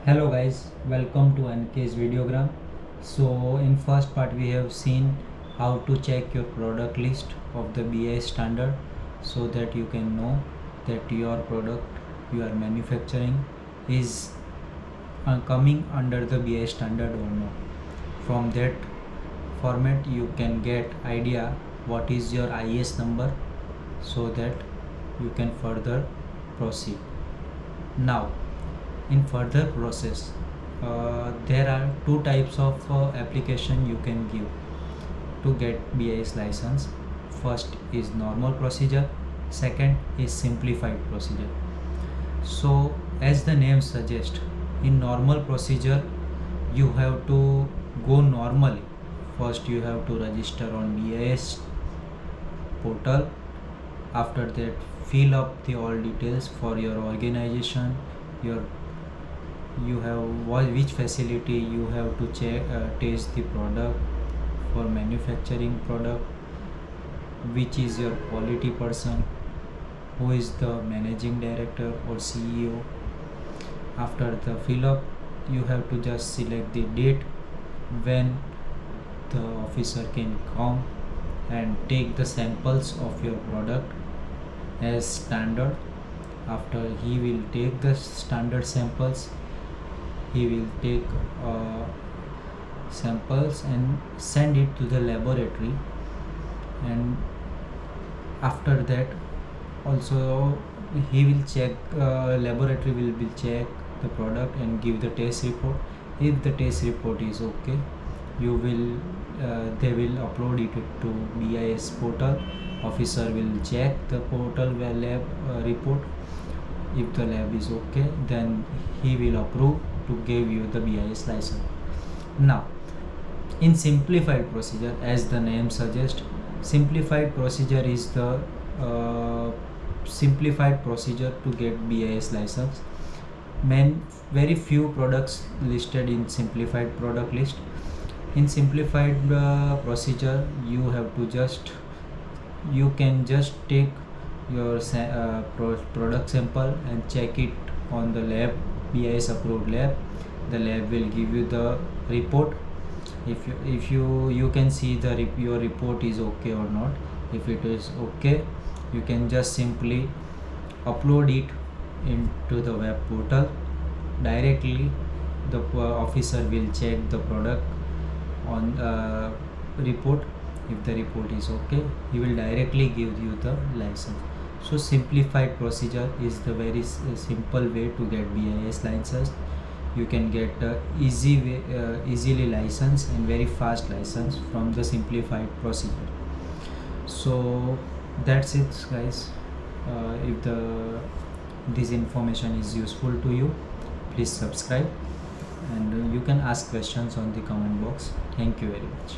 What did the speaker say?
Hello guys, welcome to NK's videogram. So in first part we have seen how to check your product list of the BIS standard so that you can know that your product you are manufacturing is coming under the BIS standard or not. From that format you can get idea what is your IS number so that you can further proceed. Now in further process there are two types of application you can give to get BIS license. First is normal procedure, second is simplified procedure. So as the name suggests, in normal procedure you have to go normally. First you have to register on BIS portal. After that fill up the all details for your organization, your you have which facility you have to check test the product for manufacturing product, which is your quality person, who is the managing director or CEO. After the fill up you have to just select the date when the officer can come and take the samples of your product as standard. After he will take the standard samples, he will take samples and send it to the laboratory, and after that also he will check, laboratory will check the product and give the test report. If the test report is okay, you will they will upload it to BIS portal. Officer will check the portal lab report. If the lab is okay, then he will approve to give you the BIS license. Now in simplified procedure, as the name suggests, simplified procedure is the simplified procedure to get BIS license. Very few products listed in simplified product list. In simplified procedure you have to you can just take your product sample and check it on the lab, BIS approved lab. The lab will give you the report. If you can see your report is okay or not. If it is okay, you can just simply upload it into the web portal directly. The officer will check the product on report. If the report is okay, he will directly give you the license. So simplified procedure is the very simple way to get BIS license. You can get easily license and very fast license from the simplified procedure. So that's it guys. If this information is useful to you, please subscribe, and you can ask questions on the comment box. Thank you very much.